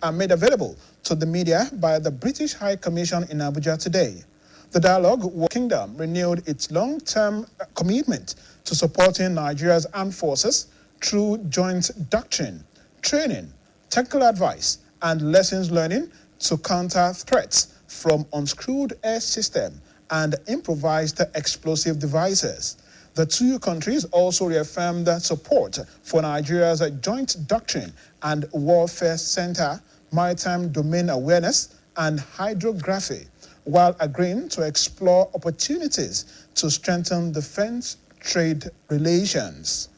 are made available to the media by the British High Commission in Abuja today. The dialogue Kingdom renewed its long-term commitment to supporting Nigeria's armed forces through joint doctrine, training, technical advice, and lessons learning to counter threats from unscrewed air system and improvised explosive devices. The two countries also reaffirmed support for Nigeria's Joint Doctrine and Warfare Center, Maritime Domain Awareness, and Hydrography, while agreeing to explore opportunities to strengthen defense trade relations.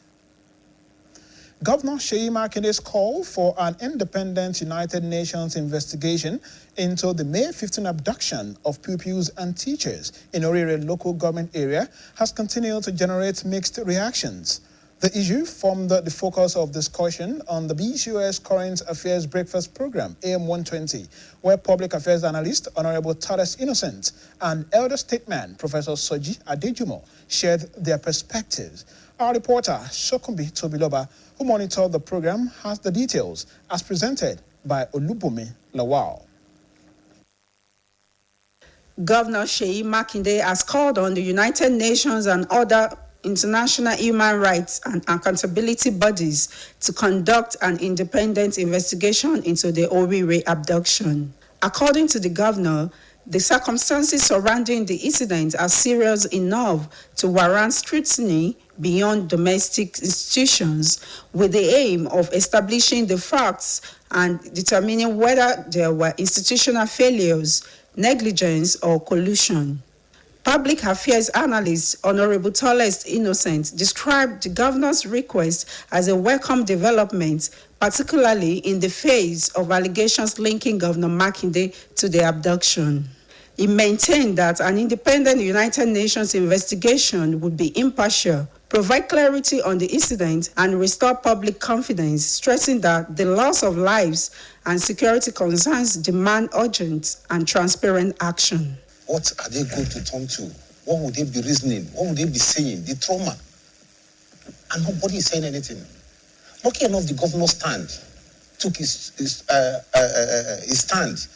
Governor Seyi Makinde's call for an independent United Nations investigation into the May 15 abduction of pupils and teachers in Orire local government area has continued to generate mixed reactions. The issue formed the focus of discussion on the BCOS Current Affairs Breakfast Program, AM 120, where public affairs analyst Honorable Thaddeus Innocent and elder statesman Professor Soji Adejumo shared their perspectives. Our reporter, Shokumbi Tobiloba, who monitored the program, has the details as presented by Olubumi Lawal. Governor Seyi Makinde has called on the United Nations and other international human rights and accountability bodies to conduct an independent investigation into the Orire abduction. According to the governor, the circumstances surrounding the incident are serious enough to warrant scrutiny beyond domestic institutions, with the aim of establishing the facts and determining whether there were institutional failures, negligence, or collusion. Public affairs analyst Honorable Thaddeus Innocent described the governor's request as a welcome development, particularly in the face of allegations linking Governor Makinde to the abduction. He maintained that an independent United Nations investigation would be impartial, provide clarity on the incident, and restore public confidence, stressing that the loss of lives and security concerns demand urgent and transparent action. What are they going to turn to? What would they be reasoning? What would they be saying? The trauma. And nobody is saying anything. Lucky enough, the governor took his stand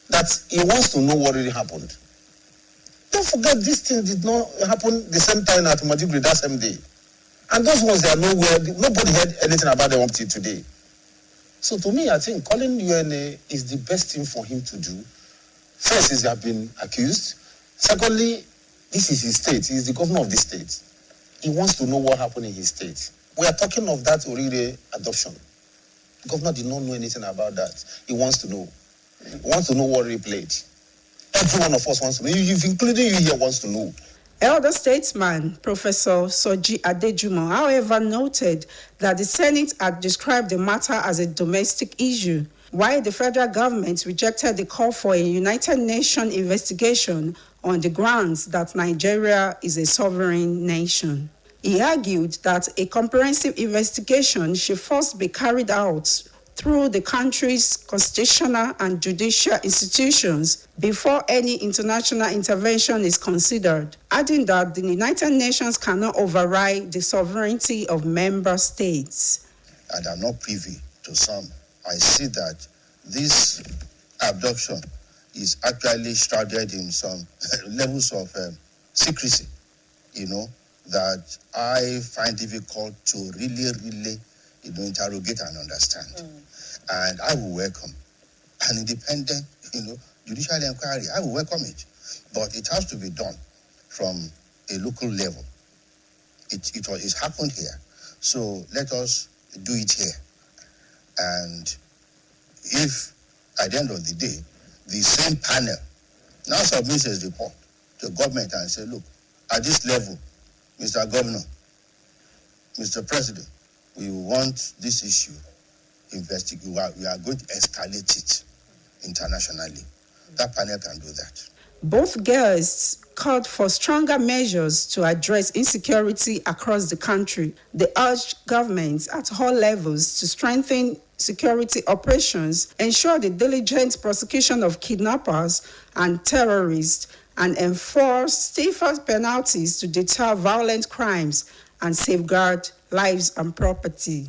that he wants to know what really happened. Don't forget, this thing did not happen the same time at Madigri that same day. And those ones, they are nowhere. Nobody heard anything about them up till today. So to me, I think calling UNA is the best thing for him to do. First is he has been accused. Secondly, this is his state. He is the governor of the state. He wants to know what happened in his state. We are talking of that Orire adoption. The governor did not know anything about that. He wants to know. He wants to know what he played. Every one of us wants to know, including you here, wants to know. Elder statesman Professor Soji Adejumo, however, noted that the Senate had described the matter as a domestic issue, while the federal government rejected the call for a United Nations investigation on the grounds that Nigeria is a sovereign nation. He argued that a comprehensive investigation should first be carried out through the country's constitutional and judicial institutions before any international intervention is considered, adding that the United Nations cannot override the sovereignty of member states. And I'm not privy to some. I see that this abduction is actually shrouded in some levels of secrecy, that I find difficult to really, interrogate and understand. And I will welcome an independent, judicial inquiry. I will welcome it. But it has to be done from a local level. It's happened here. So let us do it here. And if at the end of the day, the same panel now submits a report to the government and say, look, at this level, Mr. Governor, Mr. President, we want this issue investigated. We are going to escalate it internationally. That panel can do that. Both guests called for stronger measures to address insecurity across the country. They urged governments at all levels to strengthen security operations, ensure the diligent prosecution of kidnappers and terrorists, and enforce stiffer penalties to deter violent crimes and safeguard lives and property.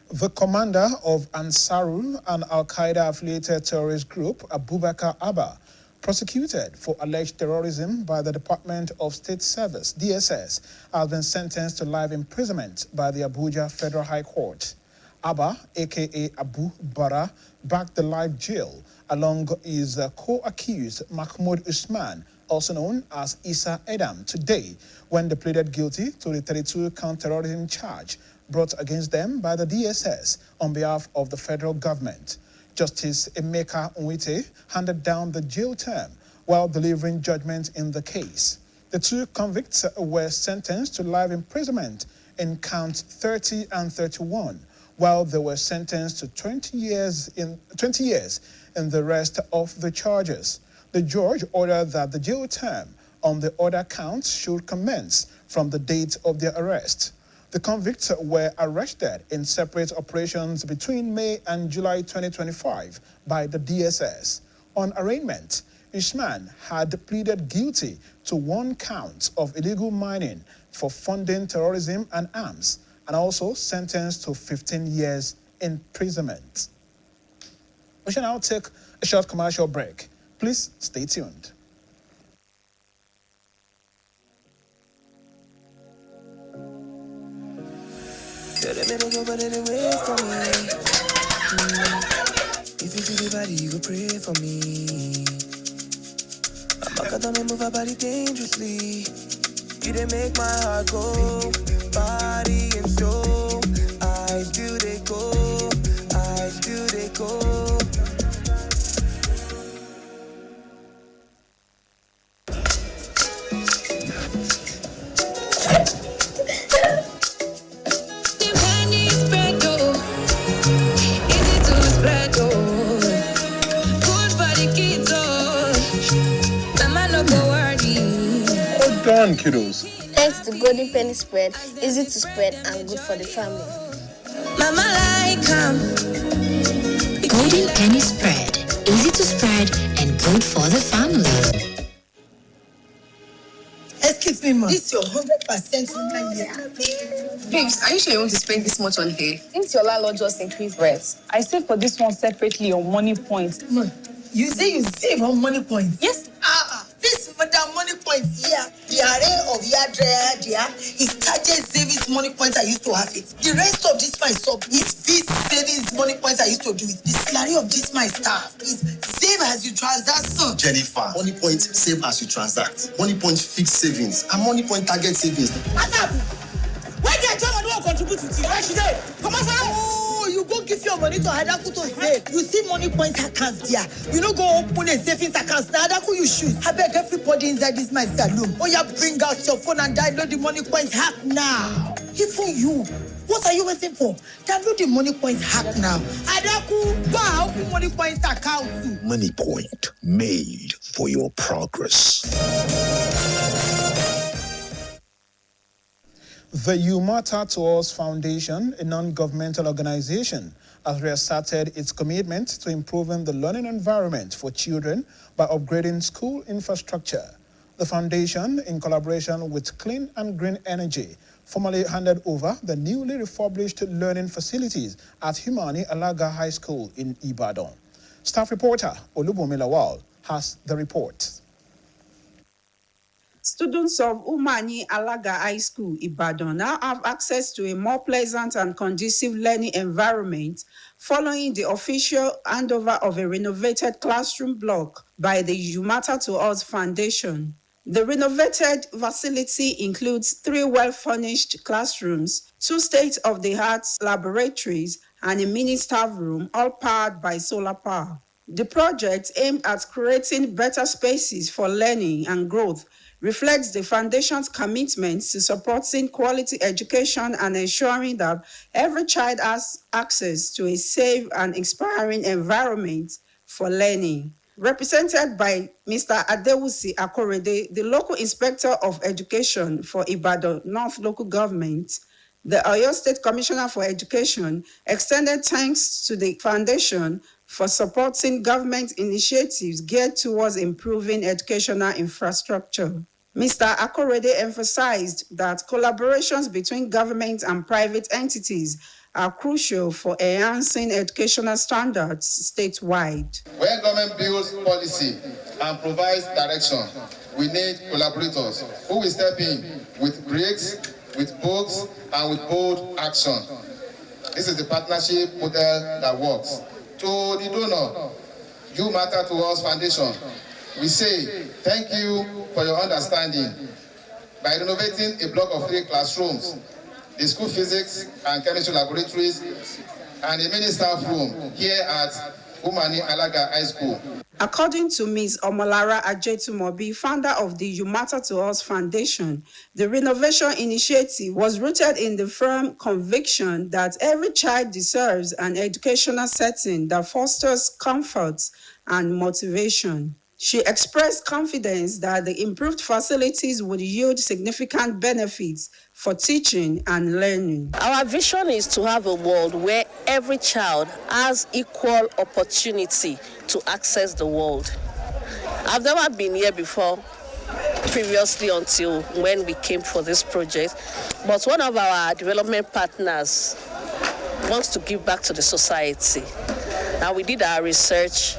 The commander of Ansarul, an Al-Qaeda-affiliated terrorist group, Abubakar Abba, prosecuted for alleged terrorism by the Department of State Service, DSS, has been sentenced to life imprisonment by the Abuja Federal High Court. Abba, aka Abu Bara, backed the life jail along his co-accused Mahmoud Usman, also known as Isa Edam, today when they pleaded guilty to the 32-count terrorism charge brought against them by the DSS on behalf of the federal government. Justice Emeka Nwite handed down the jail term while delivering judgment in the case. The two convicts were sentenced to life imprisonment in counts 30 and 31, while they were sentenced to 20 years in the rest of the charges. The judge ordered that the jail term on the other counts should commence from the date of their arrest. The convicts were arrested in separate operations between May and July 2025 by the DSS. On arraignment, Usman had pleaded guilty to 1 count of illegal mining for funding terrorism and arms, and also sentenced to 15 years imprisonment. We shall now take a short commercial break. Please stay tuned. If you feel the body, you go pray for me. I'm gonna move our body dangerously. You didn't make my heart go, body and soul. I still they go, I still they go. Done, kiddos. Thanks to Golden Penny Spread, easy to spread and good for the family. Mama like Golden Penny Spread, easy to spread and good for the family. Excuse me, ma. This is your 100% in year. Babes, are you sure you want to spend this much on hair? Since your landlord just increased rent, I saved for this one separately on money points. Ma, you say you save on money points? Yes. This madam money points here, the array of year there is target savings money points I used to have it. The rest of this my sub is this savings money points I used to do it. The salary of this my staff is save as you transact, son. Jennifer, money point save as you transact. Money point fixed savings and money point target savings. Why did I don't contribute to it? Why should I? Come on, oh, you go give your money to Hadaku to save. You see money points accounts there. You know, go open a savings account. Now Hadaku you shoot. I beg everybody inside this my saloon. Oh, yeah, bring out your phone and download the money points hack now. Even you. What are you waiting for? Download the money points hack now. Hadaku, wow, open money points account. Money point made for your progress. The You Matter to Us Foundation, a non-governmental organization, has reasserted its commitment to improving the learning environment for children by upgrading school infrastructure. The foundation, in collaboration with Clean and Green Energy, formally handed over the newly refurbished learning facilities at Humani Alaga High School in Ibadan. Staff reporter Olubunmi Lawal has the report. Students of Humani Alaga High School, Ibadan, now have access to a more pleasant and conducive learning environment following the official handover of a renovated classroom block by the You Matter to Us Foundation. The renovated facility includes 3 well-furnished classrooms, 2 state-of-the-art laboratories, and a mini staff room, all powered by solar power. The project, aimed at creating better spaces for learning and growth, reflects the foundation's commitment to supporting quality education and ensuring that every child has access to a safe and inspiring environment for learning. Represented by Mr. Adewusi Akorede, the local inspector of education for Ibadan North Local Government, the Oyo State Commissioner for Education extended thanks to the foundation for supporting government initiatives geared towards improving educational infrastructure. Mr. Akorede emphasized that collaborations between government and private entities are crucial for enhancing educational standards statewide. When government builds policy and provides direction, we need collaborators who will step in with bricks, with bolts, and with bold action. This is the partnership model that works. To the donor, You Matter to Us Foundation, we say thank you for your understanding. By renovating a block of 3 classrooms, the school physics and chemistry laboratories, and a mini staff room here at Umani Alaga High School. According to Ms. Omolara Ajetumobi, founder of the You Matter to Us Foundation, the renovation initiative was rooted in the firm conviction that every child deserves an educational setting that fosters comfort and motivation. She expressed confidence that the improved facilities would yield significant benefits for teaching and learning. Our vision is to have a world where every child has equal opportunity to access the world. I've never been here before, previously, until when we came for this project, but one of our development partners wants to give back to the society. Now we did our research.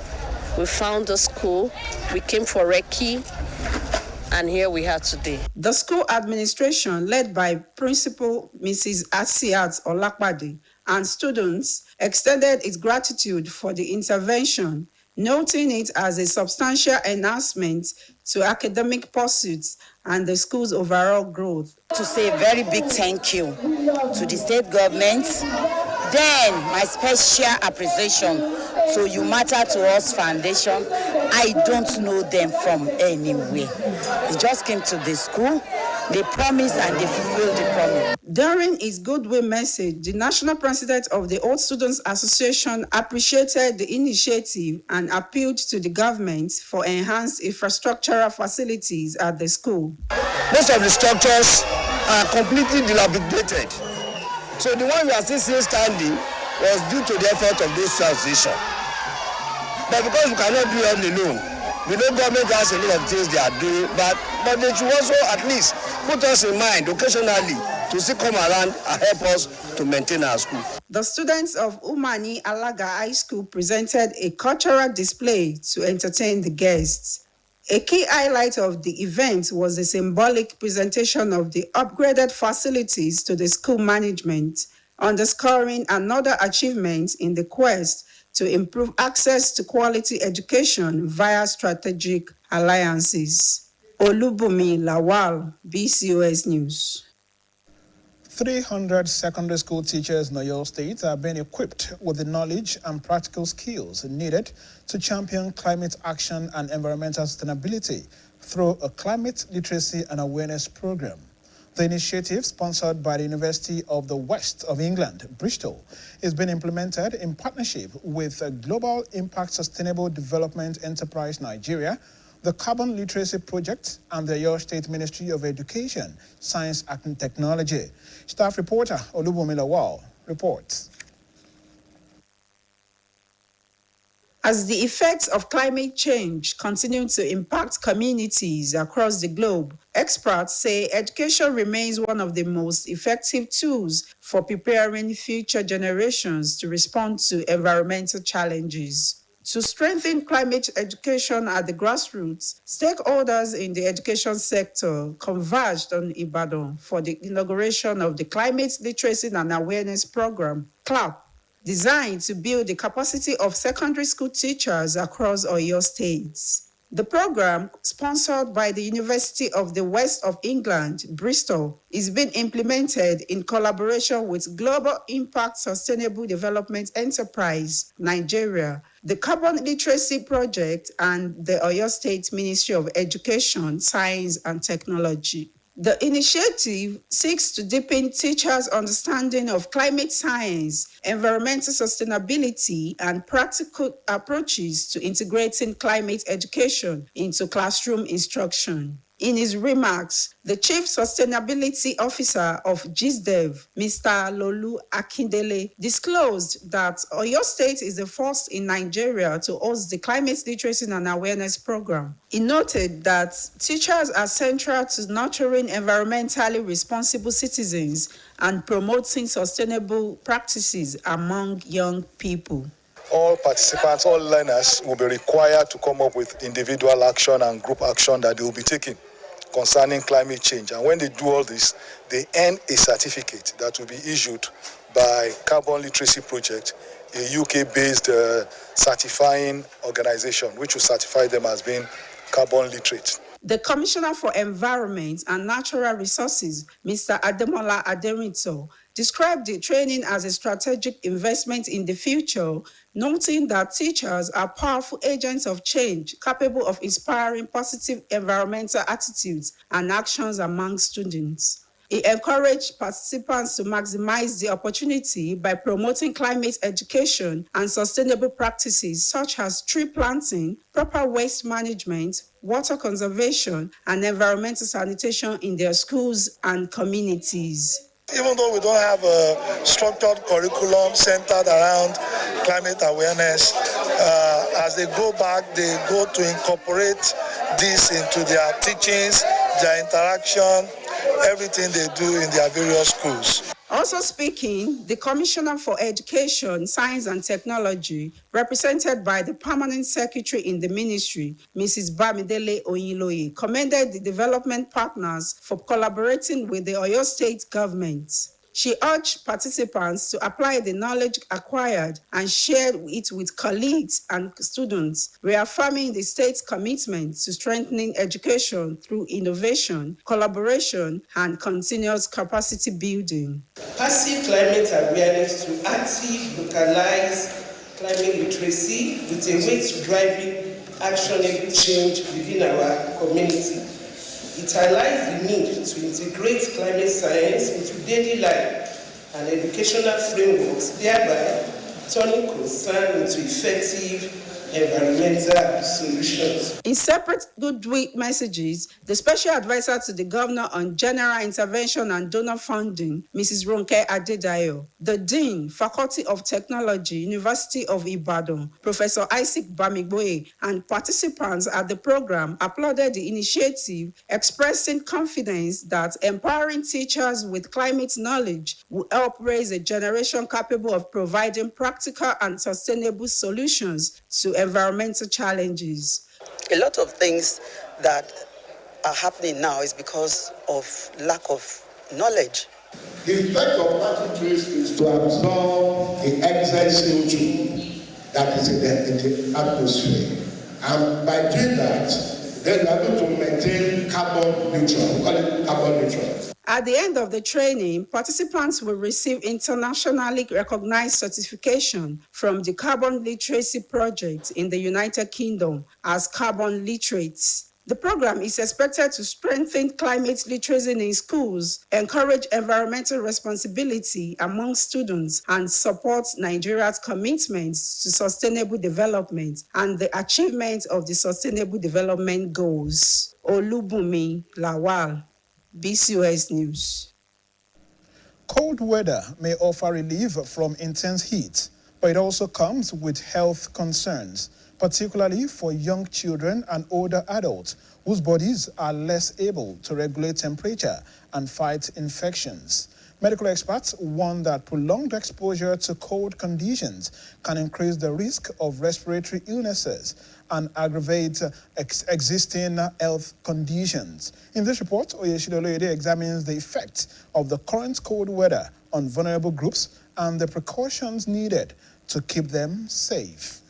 We found the school, we came for recce, and here we are today. The school administration, led by Principal Mrs. Asiat Olakpade, and students, extended its gratitude for the intervention, noting it as a substantial enhancement to academic pursuits and the school's overall growth. To say a very big thank you to the state government, then my special appreciation to You Matter to Us Foundation. I don't know them from anywhere. They just came to the school, they promised and they fulfilled the promise. During his goodwill message, the national president of the Old Students Association appreciated the initiative and appealed to the government for enhanced infrastructural facilities at the school. Most of the structures are completely dilapidated. So the one we are still standing was due to the effort of this transition. But because we cannot do it alone, we know government has a lot of things they are doing, but they should also at least put us in mind occasionally to still come around and help us to maintain our school. The students of Umani Alaga High School presented a cultural display to entertain the guests. A key highlight of the event was the symbolic presentation of the upgraded facilities to the school management, underscoring another achievement in the quest to improve access to quality education via strategic alliances. Olubumi Lawal, BCOS News. 300 secondary school teachers in Oyo State are being equipped with the knowledge and practical skills needed to champion climate action and environmental sustainability through a climate literacy and awareness program. The initiative, sponsored by the University of the West of England, Bristol, is being implemented in partnership with Global Impact Sustainable Development Enterprise Nigeria, the Carbon Literacy Project, and the Oyo State Ministry of Education, Science and Technology. Staff reporter Olubumi Lawal reports. As the effects of climate change continue to impact communities across the globe, experts say education remains one of the most effective tools for preparing future generations to respond to environmental challenges. To strengthen climate education at the grassroots, stakeholders in the education sector converged on Ibadan for the inauguration of the Climate Literacy and Awareness Program, CLAP, designed to build the capacity of secondary school teachers across Oyo states. The program, sponsored by the University of the West of England, Bristol, is being implemented in collaboration with Global Impact Sustainable Development Enterprise, Nigeria, the Carbon Literacy Project, and the Oyo State Ministry of Education, Science and Technology. The initiative seeks to deepen teachers' understanding of climate science, environmental sustainability, and practical approaches to integrating climate education into classroom instruction. In his remarks, the Chief Sustainability Officer of GISDEV, Mr. Lolu Akindele, disclosed that Oyo State is the first in Nigeria to host the Climate Literacy and Awareness Program. He noted that teachers are central to nurturing environmentally responsible citizens and promoting sustainable practices among young people. All participants, all learners will be required to come up with individual action and group action that they will be taking concerning climate change. And when they do all this, they earn a certificate that will be issued by Carbon Literacy Project, a UK-based certifying organization, which will certify them as being carbon literate. The Commissioner for Environment and Natural Resources, Mr. Ademola Aderinto, described the training as a strategic investment in the future, noting that teachers are powerful agents of change capable of inspiring positive environmental attitudes and actions among students. He encouraged participants to maximize the opportunity by promoting climate education and sustainable practices such as tree planting, proper waste management, water conservation, and environmental sanitation in their schools and communities. Even though we don't have a structured curriculum centered around climate awareness, as they go back, they go to incorporate this into their teachings, their interaction, everything they do in their various schools. Also speaking, the Commissioner for Education, Science and Technology, represented by the Permanent Secretary in the Ministry, Mrs. Bamidele Oyinloye, commended the development partners for collaborating with the Oyo State government. She urged participants to apply the knowledge acquired and share it with colleagues and students, reaffirming the state's commitment to strengthening education through innovation, collaboration, and continuous capacity building. Passive climate awareness to active, localized climate literacy with a way to driving actionable change within our community. It highlights the need to integrate climate science into daily life and educational frameworks, thereby turning concern into effective environmental solutions. In separate goodwill messages, the Special Advisor to the Governor on General Intervention and Donor Funding, Mrs. Ronke Adedayo, the Dean, Faculty of Technology, University of Ibadan, Professor Isaac Bamigboye, and participants at the program applauded the initiative, expressing confidence that empowering teachers with climate knowledge will help raise a generation capable of providing practical and sustainable solutions to environmental challenges. A lot of things that are happening now is because of lack of knowledge. The effect of plastic waste is to absorb the excess CO2 that is in the atmosphere. And by doing that, then we are able to maintain carbon neutral. We call it carbon neutral. At the end of the training, participants will receive internationally recognized certification from the Carbon Literacy Project in the United Kingdom as carbon literates. The program is expected to strengthen climate literacy in schools, encourage environmental responsibility among students, and support Nigeria's commitments to sustainable development and the achievement of the Sustainable Development Goals. Olubunmi Lawal, BCOS News. Cold weather may offer relief from intense heat, but it also comes with health concerns, particularly for young children and older adults whose bodies are less able to regulate temperature and fight infections. Medical experts warn that prolonged exposure to cold conditions can increase the risk of respiratory illnesses and aggravate existing health conditions. In this report, Oyeshide Oloyede examines the effect of the current cold weather on vulnerable groups and the precautions needed to keep them safe.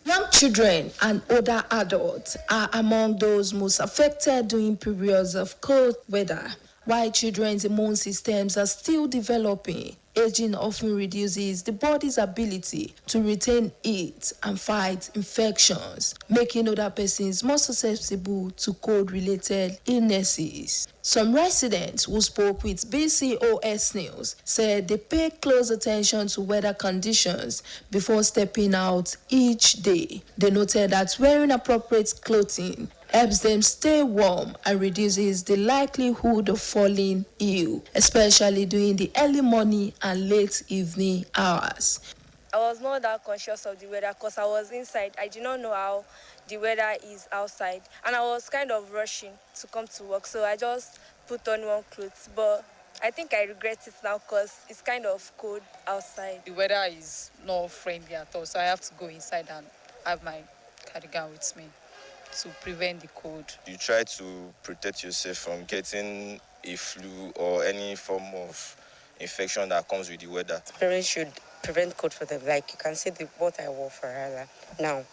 Young children and older adults are among those most affected during periods of cold weather. While children's immune systems are still developing, aging often reduces the body's ability to retain heat and fight infections, making older persons more susceptible to cold-related illnesses. Some residents who spoke with BCOS News said they pay close attention to weather conditions before stepping out each day. They noted that wearing appropriate clothing helps them stay warm and reduces the likelihood of falling ill, especially during the early morning and late evening hours. I was not that conscious of the weather because I was inside. I did not know how the weather is outside, and I was kind of rushing to come to work, so I just put on one clothes. But I think I regret it now because it's kind of cold outside. The weather is not friendly at all, so I have to go inside and have my cardigan with me to prevent the cold. You try to protect yourself from getting a flu or any form of infection that comes with the weather. Parents should prevent cold for them. Like you can see what I wore for her. Now,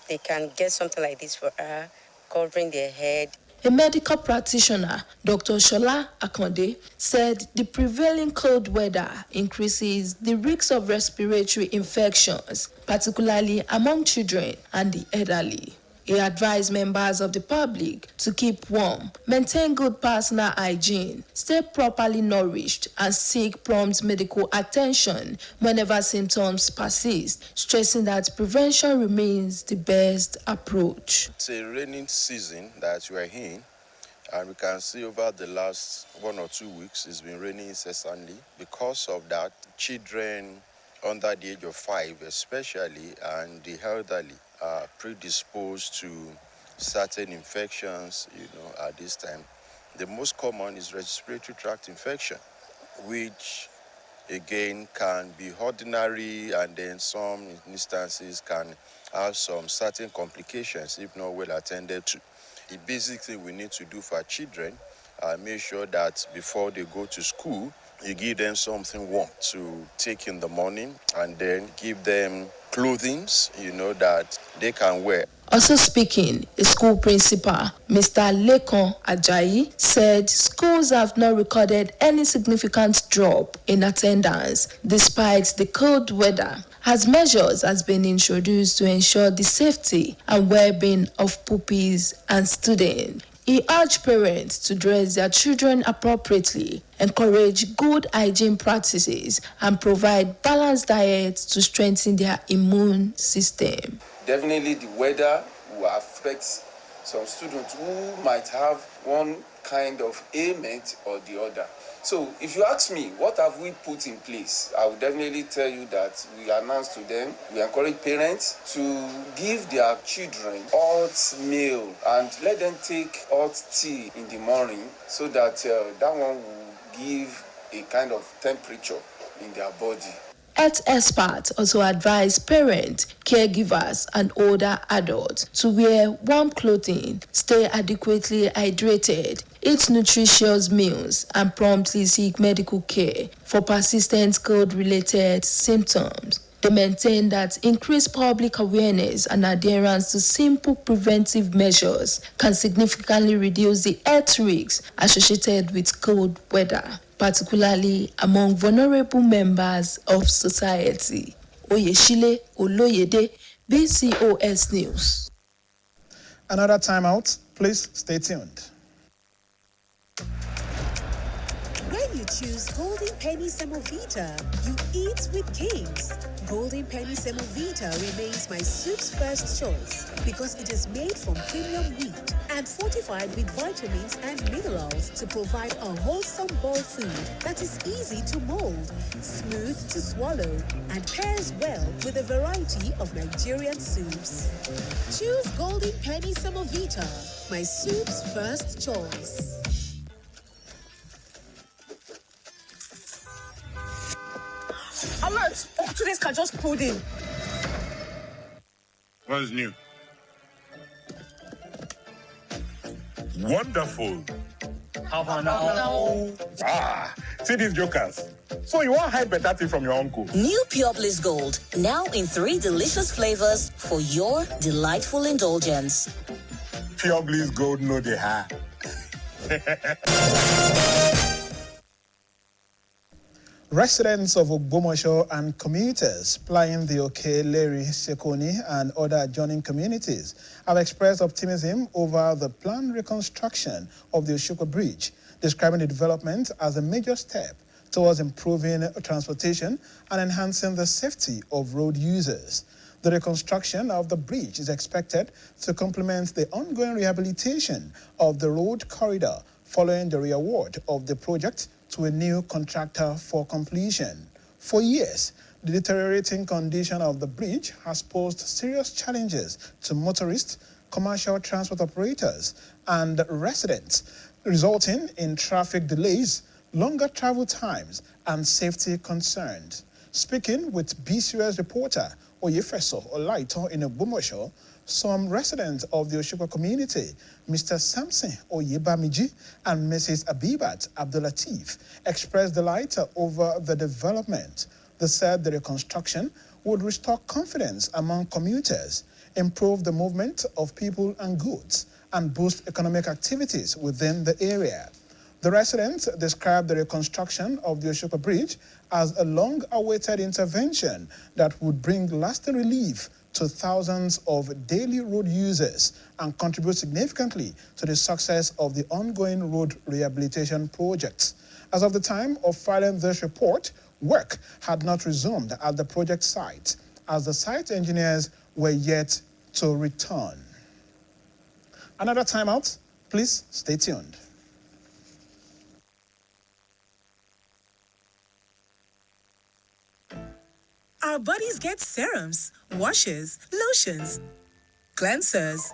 they can get something like this for her, covering their head. A medical practitioner, Dr. Shola Akonde, said the prevailing cold weather increases the risk of respiratory infections, particularly among children and the elderly. He advised members of the public to keep warm, maintain good personal hygiene, stay properly nourished, and seek prompt medical attention whenever symptoms persist, stressing that prevention remains the best approach. It's a rainy season that we are in, and we can see over the last 1 or 2 weeks it's been raining incessantly. Because of that, children under the age of 5 especially, and the elderly are predisposed to certain infections, at this time. The most common is respiratory tract infection, which again can be ordinary, and then some instances can have some certain complications if not well attended to. The basic thing we need to do for children, make sure that before they go to school, you give them something warm to take in the morning, and then give them clothing, that they can wear. Also speaking, a school principal, Mr. Lekon Ajayi, said schools have not recorded any significant drop in attendance despite the cold weather, as measures has been introduced to ensure the safety and well-being of pupils and students. He urged parents to dress their children appropriately, encourage good hygiene practices, and provide balanced diets to strengthen their immune system. Definitely the weather will affect some students who might have one kind of ailment or the other. So if you ask me, what have we put in place? I will definitely tell you that we announce to them, we encourage parents to give their children hot meal and let them take hot tea in the morning so that that one will give a kind of temperature in their body. Health experts also advise parents, caregivers, and older adults to wear warm clothing, stay adequately hydrated, eat nutritious meals, and promptly seek medical care for persistent cold-related symptoms. They maintain that increased public awareness and adherence to simple preventive measures can significantly reduce the health risks associated with cold weather, particularly among vulnerable members of society. Oyeshile Oloyede, BCOS News. Another timeout. Please stay tuned. When you choose Golden Penny Semovita, you eat with kings. Golden Penny Semovita remains my soup's first choice because it is made from premium wheat and fortified with vitamins and minerals to provide a wholesome bowl food that is easy to mold, smooth to swallow, and pairs well with a variety of Nigerian soups. Choose Golden Penny Semovita, my soup's first choice. Alert! Today's car just pulled in. What's new? Wonderful. How about now? Ah, see these jokers. So you want hide better thing from your uncle? New Pure Bliss Gold, now in 3 delicious flavors for your delightful indulgence. Pure Bliss Gold, no they have. Residents of Ogbomoso and commuters plying the Oke, Leri, Sekoni and other adjoining communities have expressed optimism over the planned reconstruction of the Oshoko Bridge. describing the development as a major step towards improving transportation and enhancing the safety of road users. The reconstruction of the bridge is expected to complement the ongoing rehabilitation of the road corridor following the re-award of the project to a new contractor for completion. For years, the deteriorating condition of the bridge has posed serious challenges to motorists, commercial transport operators, and residents, resulting in traffic delays, longer travel times, and safety concerns. Speaking with BCOS reporter Oyefeso Olaito in Ogbomosho, some residents of the Oshukwa community, Mr. Samson Oyebamiji and Mrs. Abibat Abdulatif, expressed delight over the development. They said the reconstruction would restore confidence among commuters, improve the movement of people and goods, and boost economic activities within the area. The residents described the reconstruction of the Oshukwa Bridge as a long-awaited intervention that would bring lasting relief to thousands of daily road users and contribute significantly to the success of the ongoing road rehabilitation projects. As of the time of filing this report, work had not resumed at the project site, as the site engineers were yet to return. Another timeout, please stay tuned. Our bodies get serums, washes, lotions, cleansers,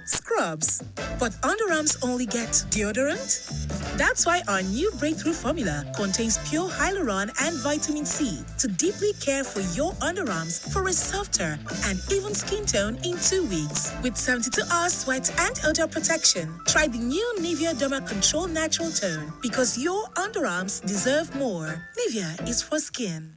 scrubs, but underarms only get deodorant? That's why our new breakthrough formula contains pure hyaluron and vitamin C to deeply care for your underarms for a softer and even skin tone in 2 weeks. With 72 hours sweat and odor protection, try the new Nivea Derma Control Natural Tone, because your underarms deserve more. Nivea is for skin.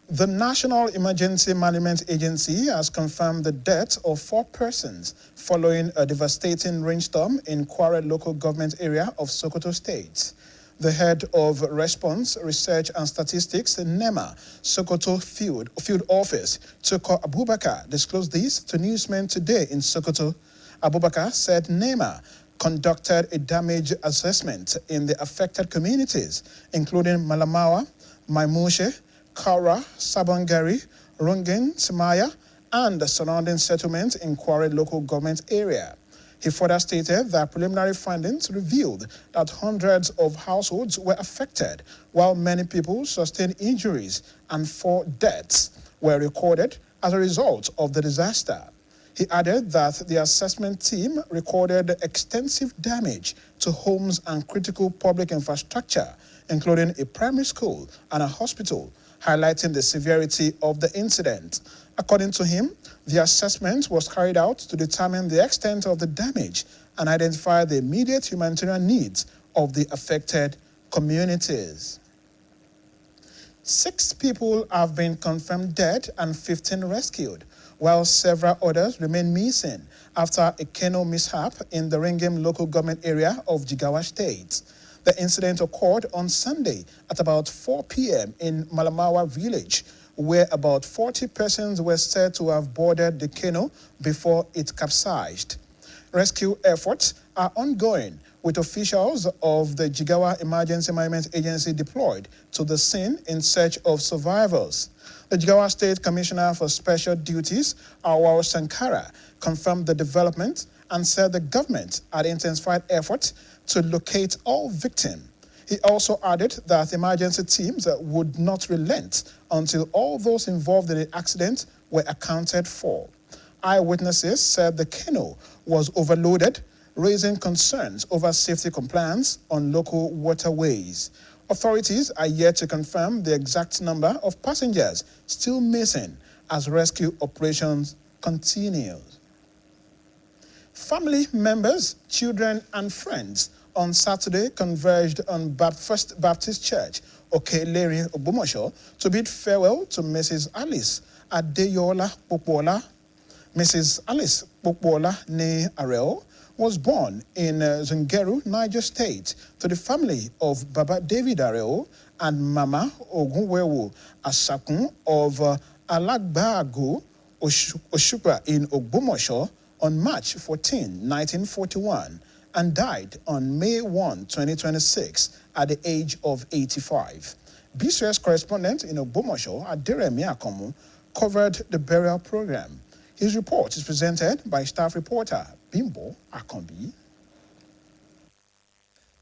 The National Emergency Management Agency has confirmed the death of 4 persons following a devastating rainstorm in Kwara local government area of Sokoto State. The head of Response, Research and Statistics, NEMA, Sokoto Field Office, Tuko Abubakar, disclosed this to newsmen today in Sokoto. Abubakar said NEMA conducted a damage assessment in the affected communities, including Malamawa, Maimushe, Kaura, Sabongari, Rungen, Simaya, and the surrounding settlements in Kwara local government area. He further stated that preliminary findings revealed that hundreds of households were affected, while many people sustained injuries and 4 deaths were recorded as a result of the disaster. He added that the assessment team recorded extensive damage to homes and critical public infrastructure, including a primary school and a hospital, highlighting the severity of the incident. According to him, the assessment was carried out to determine the extent of the damage and identify the immediate humanitarian needs of the affected communities. 6 people have been confirmed dead and 15 rescued, while several others remain missing after a canoe mishap in the Ringim local government area of Jigawa State. The incident occurred on Sunday at about 4 p.m. in Malamawa village, where about 40 persons were said to have boarded the canoe before it capsized. Rescue efforts are ongoing, with officials of the Jigawa Emergency Management Agency deployed to the scene in search of survivors. The Jigawa State Commissioner for Special Duties, Awao Sankara, confirmed the development and said the government had intensified efforts to locate all victims. He also added that emergency teams would not relent until all those involved in the accident were accounted for. Eyewitnesses said the canoe was overloaded, raising concerns over safety compliance on local waterways. Authorities are yet to confirm the exact number of passengers still missing as rescue operations continue. Family members, children, and friends on Saturday converged on First Baptist Church, Okeleri, Ogbomosho, to bid farewell to Mrs. Alice Adeyola Popola. Mrs. Alice Popola Ne Areo was born in Zungeru, Niger State, to the family of Baba David Areo and Mama Ogunwewu Asakun of Alagbago, Oshukwa in Ogbomosho, on March 14, 1941, and died on May 1, 2026, at the age of 85. BCOS correspondent in Ogbomoso, Aderemi Akomu, covered the burial program. His report is presented by staff reporter Bimbo Akombi.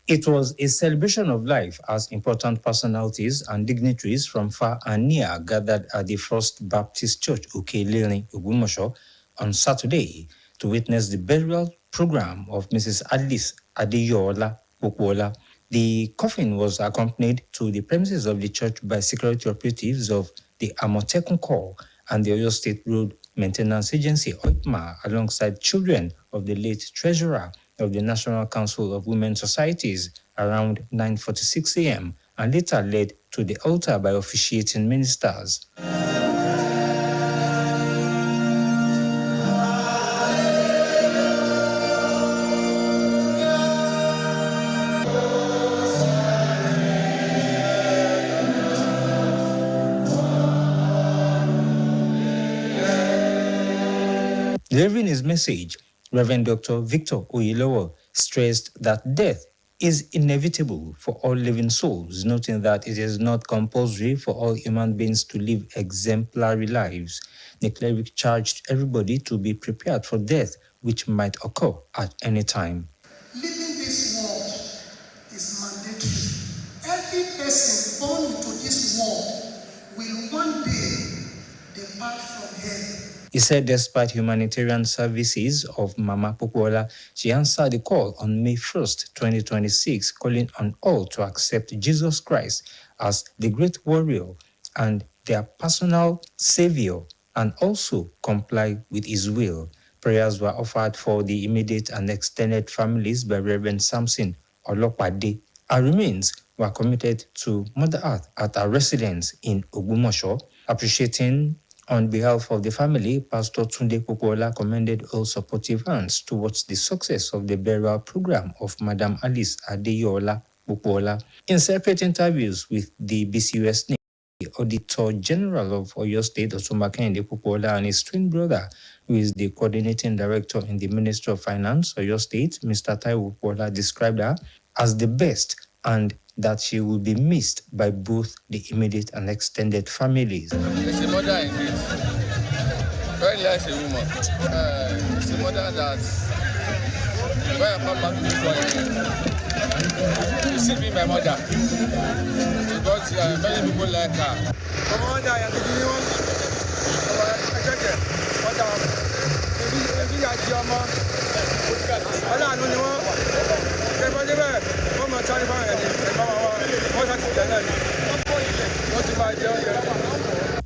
It was a celebration of life as important personalities and dignitaries from far and near gathered at the First Baptist Church, Ukelele, Ogbomoso, on Saturday to witness the burial program of Mrs. Alice Adeyola Pokuola. The coffin was accompanied to the premises of the church by security operatives of the Amotekun Corps and the Oyo State Road Maintenance Agency, OIPMA, alongside children of the late treasurer of the National Council of Women Societies around 9:46 a.m. and later led to the altar by officiating ministers. Delivering his message, Reverend Dr. Victor Oyelowo stressed that death is inevitable for all living souls, noting that it is not compulsory for all human beings to live exemplary lives. The cleric charged everybody to be prepared for death, which might occur at any time. Living this world is mandatory. Every person born into this world will one day depart from here. He said despite humanitarian services of Mama Pokuola, she answered the call on May 1st, 2026, calling on all to accept Jesus Christ as the great warrior and their personal savior and also comply with his will. Prayers were offered for the immediate and extended families by Reverend Samson Olopade. Our remains were committed to Mother Earth at our residence in Ogbomoso. Appreciating on behalf of the family, Pastor Tunde Pokuola commended all supportive hands towards the success of the burial program of Madam Alice Adeyola Pokuola. In separate interviews with the BCOS, the Auditor General of Oyo State, Otumba Kehinde Pokuola, and his twin brother, who is the coordinating director in the Ministry of Finance, Oyo State, Mr. Taiwo Pokuola, described her as the best and that she will be missed by both the immediate and extended families. It's a mother indeed. Very nice woman. It's a mother that when I come back to this one, you see me, my mother. Because many people like her.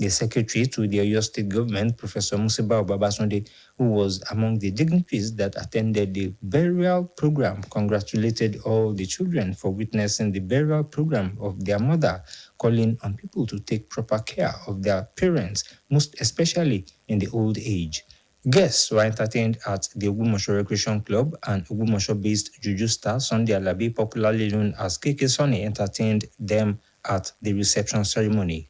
The secretary to the Oyo State government, Professor Musiba Obabasunde, who was among the dignitaries that attended the burial program, congratulated all the children for witnessing the burial program of their mother, calling on people to take proper care of their parents, most especially in the old age. Guests were entertained at the Ogbomoso Recreation Club, and Ogbomoso-based Juju star Sunday Alabi, popularly known as Keke Sonny, entertained them at the reception ceremony.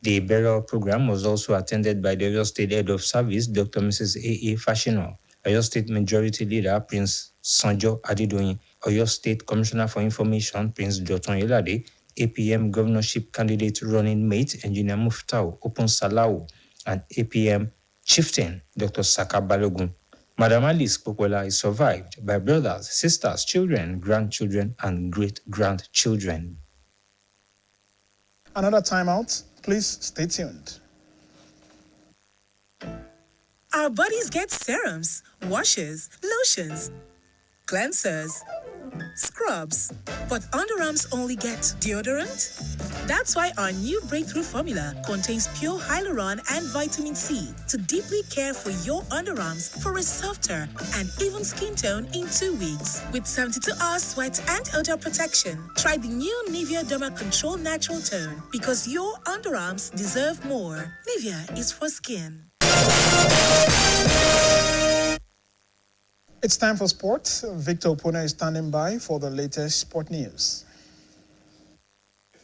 The burial program was also attended by the Oyo State Head of Service, Dr. Mrs. A.A. Fashino, Oyo State Majority Leader, Prince Sanjo Adidoyin, Oyo State Commissioner for Information, Prince Dotun Yelade, APM Governorship Candidate Running Mate, Engineer Muftau Opun Salau, and APM Chieftain, Dr. Saka Balogun. Madam Alice Pokuola is survived by brothers, sisters, children, grandchildren, and great-grandchildren. Another timeout. Please stay tuned. Our bodies get serums, washes, lotions, cleansers, scrubs, but underarms only get deodorant? That's why our new breakthrough formula contains pure hyaluron and vitamin C to deeply care for your underarms for a softer and even skin tone in 2 weeks. With 72-hour sweat and odor protection, try the new Nivea Derma Control Natural Tone because your underarms deserve more. Nivea is for skin. It's time for sports. Victor Opona is standing by for the latest sport news.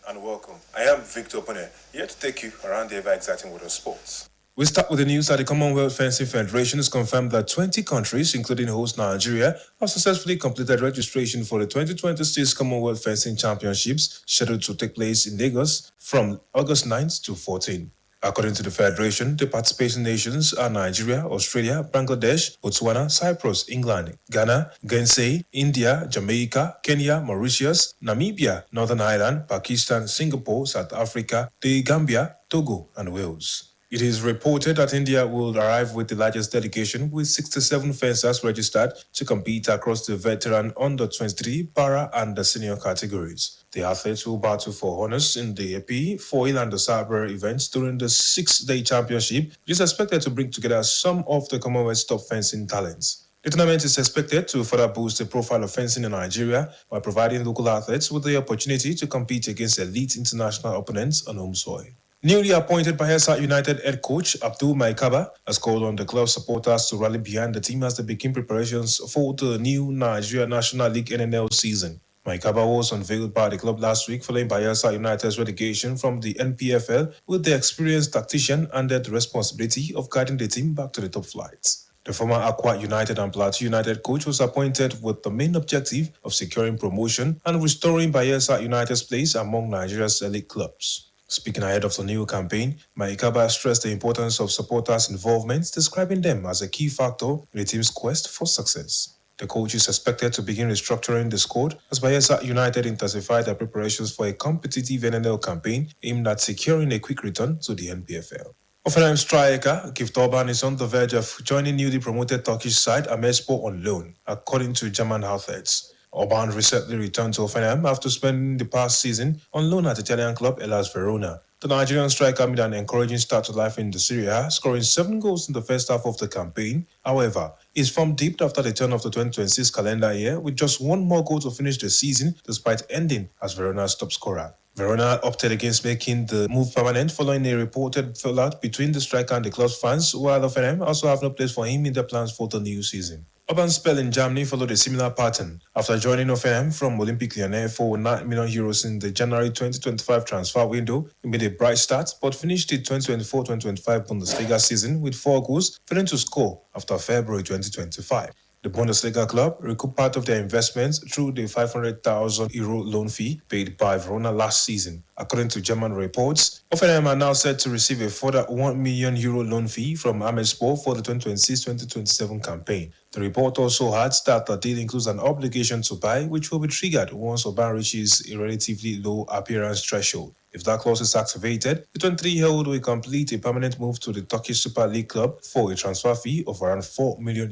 and welcome. I am Victor Opone, here to take you around the ever-exciting world of sports. We start with the news that the Commonwealth Fencing Federation has confirmed that 20 countries, including host Nigeria, have successfully completed registration for the 2026 Commonwealth Fencing Championships, scheduled to take place in Lagos from August 9th to 14th. According to the Federation, the participating nations are Nigeria, Australia, Bangladesh, Botswana, Cyprus, England, Ghana, Guernsey, India, Jamaica, Kenya, Mauritius, Namibia, Northern Ireland, Pakistan, Singapore, South Africa, the Gambia, Togo, and Wales. It is reported that India will arrive with the largest delegation, with 67 fencers registered to compete across the veteran under-23, para, and the senior categories. The athletes will battle for honors in the épée, foil, and the sabre events during the 6-day championship, which is expected to bring together some of the Commonwealth's top fencing talents. The tournament is expected to further boost the profile of fencing in Nigeria by providing local athletes with the opportunity to compete against elite international opponents on home soil. Newly appointed Bayelsa United head coach Abdul Maikaba has called on the club supporters to rally behind the team as they begin preparations for the new Nigeria National League NNL season. Maikaba was unveiled by the club last week following Bayelsa United's relegation from the NPFL, with the experienced tactician under the responsibility of guiding the team back to the top flights. The former Aqua United and Plateau United coach was appointed with the main objective of securing promotion and restoring Bayelsa United's place among Nigeria's elite clubs. Speaking ahead of the new campaign, Maikaba stressed the importance of supporters' involvement, describing them as a key factor in the team's quest for success. The coach is expected to begin restructuring the squad as Bayelsa United intensify their preparations for a competitive NNL campaign aimed at securing a quick return to the NPFL. Offenheim striker Gift Orban is on the verge of joining newly promoted Turkish side Ahmedspor on loan, according to German outlets. Orban recently returned to Offenheim after spending the past season on loan at Italian club Hellas Verona. The Nigerian striker made an encouraging start to life in the Serie A, scoring 7 goals in the first half of the campaign. However, his form dipped after the turn of the 2026 calendar year, with just 1 more goal to finish the season, despite ending as Verona's top scorer. Verona opted against making the move permanent following a reported fallout between the striker and the club's fans, while Offenheim also have no place for him in their plans for the new season. Orban's spell in Germany followed a similar pattern. After joining Offenheim from Olympique Lyonnais for €9 million in the January 2025 transfer window, he made a bright start but finished the 2024-2025 Bundesliga season with 4 goals, failing to score after February 2025. The Bundesliga club recouped part of their investments through the €500,000 loan fee paid by Verona last season. According to German reports, Offenheim are now set to receive a further €1 million loan fee from Ahmedspor for the 2026-2027 campaign. The report also adds that the deal includes an obligation to buy, which will be triggered once Orban reaches a relatively low appearance threshold. If that clause is activated, the 23-year-old will complete a permanent move to the Turkish Super League club for a transfer fee of around €4 million.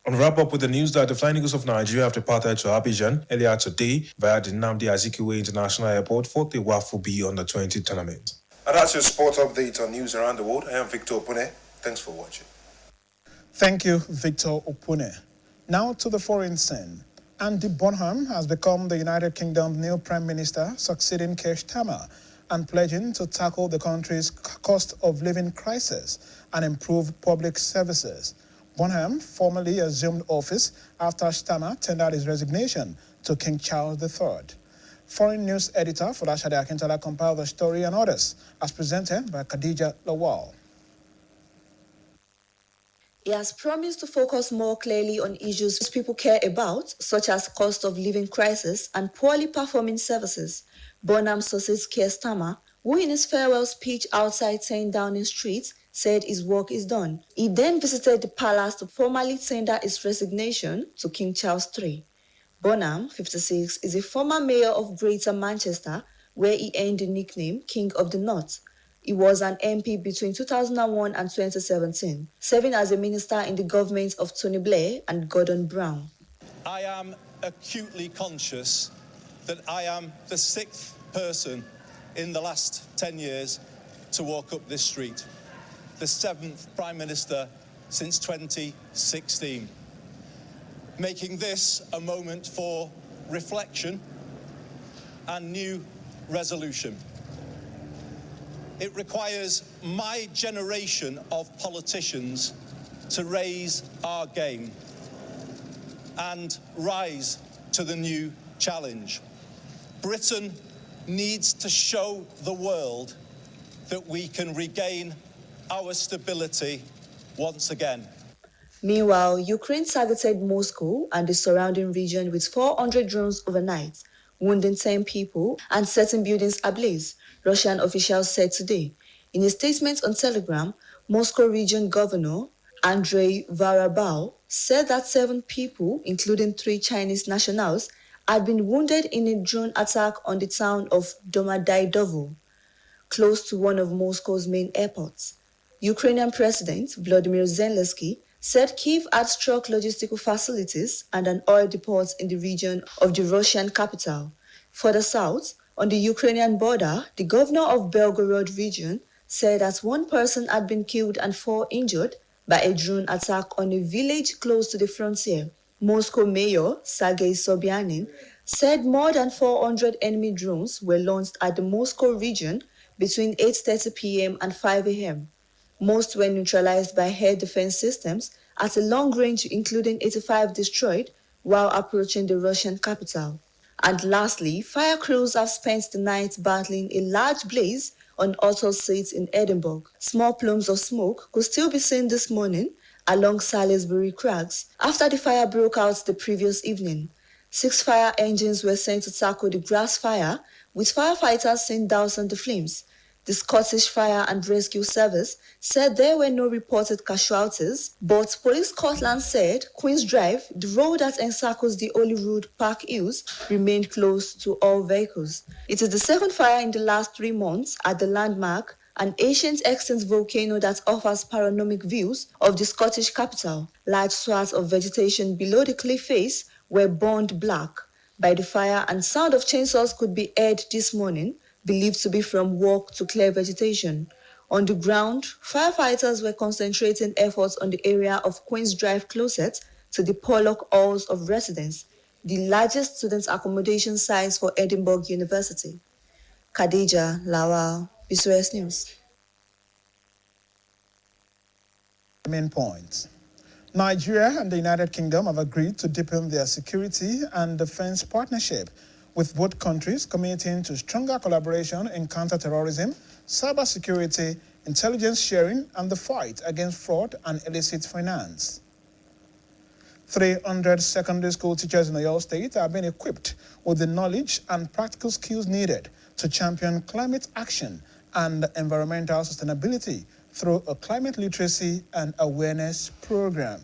And wrap up with the news that the Flying Eagles of Nigeria have departed to Abidjan earlier today via the Nnamdi Azikiwe International Airport for the WAFU B Under-20 tournament. And that's your sport update on news around the world. I am Victor Opone. Thanks for watching. Thank you, Victor Opone. Now to the foreign scene. Andy Bonham has become the United Kingdom's new Prime Minister, succeeding Keir Starmer, and pledging to tackle the country's cost of living crisis and improve public services. Bonham formally assumed office after Starmer tendered his resignation to King Charles III. Foreign News Editor Folashade Akintola compiled the story and others, as presented by Khadija Lawal. He has promised to focus more clearly on issues people care about, such as cost of living crisis and poorly performing services. Bonham succeeds Keir Starmer, who in his farewell speech outside St. Downing Street said his work is done. He then visited the palace to formally tender his resignation to King Charles III. Bonham, 56, is a former mayor of Greater Manchester, where he earned the nickname King of the North. He was an MP between 2001 and 2017, serving as a minister in the governments of Tony Blair and Gordon Brown. I am acutely conscious that I am the 6th person in the last 10 years to walk up this street, the 7th Prime Minister since 2016, making this a moment for reflection and new resolution. It requires my generation of politicians to raise our game and rise to the new challenge. Britain needs to show the world that we can regain our stability once again. Meanwhile, Ukraine targeted Moscow and the surrounding region with 400 drones overnight, wounding 10 people and setting buildings ablaze, Russian officials said today. In a statement on Telegram, Moscow region governor Andrei Varabal said that 7 people, including 3 Chinese nationals, had been wounded in a drone attack on the town of Domodedovo, close to one of Moscow's main airports. Ukrainian President Volodymyr Zelensky said Kyiv had struck logistical facilities and an oil depot in the region of the Russian capital. Further south, on the Ukrainian border, the governor of Belgorod region said that 1 person had been killed and 4 injured by a drone attack on a village close to the frontier. Moscow Mayor Sergei Sobyanin said more than 400 enemy drones were launched at the Moscow region between 8:30 p.m. and 5 a.m. Most were neutralized by air defense systems at a long range, including 85 destroyed while approaching the Russian capital. And lastly, fire crews have spent the night battling a large blaze on Otto Street in Edinburgh. Small plumes of smoke could still be seen this morning along Salisbury Crags after the fire broke out the previous evening. 6 fire engines were sent to tackle the grass fire, with firefighters sent dousing the flames. The Scottish Fire and Rescue Service said there were no reported casualties, but Police Scotland said Queen's Drive, the road that encircles the Holyrood Park Hills, remained closed to all vehicles. It is the 2nd fire in the last 3 months at the landmark, an ancient extinct volcano that offers panoramic views of the Scottish capital. Large swaths of vegetation below the cliff face were burned black by the fire, and sound of chainsaws could be heard this morning, believed to be from work to clear vegetation. On the ground, firefighters were concentrating efforts on the area of Queen's Drive closet to the Pollock Halls of Residence, the largest student accommodation sites for Edinburgh University. Khadija Lawal, BCOS News. Main points. Nigeria and the United Kingdom have agreed to deepen their security and defense partnership, with both countries committing to stronger collaboration in counter-terrorism, cybersecurity, intelligence sharing, and the fight against fraud and illicit finance. 300 secondary school teachers in Oyo State are being equipped with the knowledge and practical skills needed to champion climate action and environmental sustainability through a climate literacy and awareness program.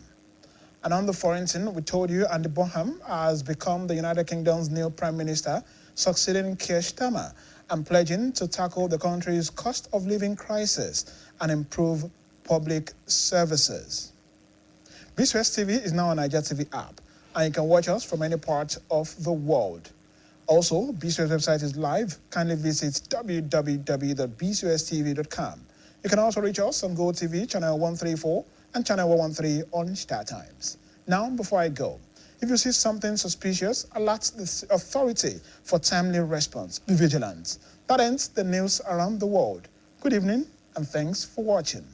And on the foreign scene, we told you Andy Bonham has become the United Kingdom's new Prime Minister, succeeding Keir Starmer, and pledging to tackle the country's cost of living crisis and improve public services. BCOS TV is now on Niger TV app, and you can watch us from any part of the world. Also, BCOS website is live. Kindly visit www.bcostv.com. You can also reach us on GoTV, channel 134, and channel 113 on Star Times. Now, before I go, if you see something suspicious, alert the authority for timely response. Be vigilant. That ends the news around the world. Good evening, and thanks for watching.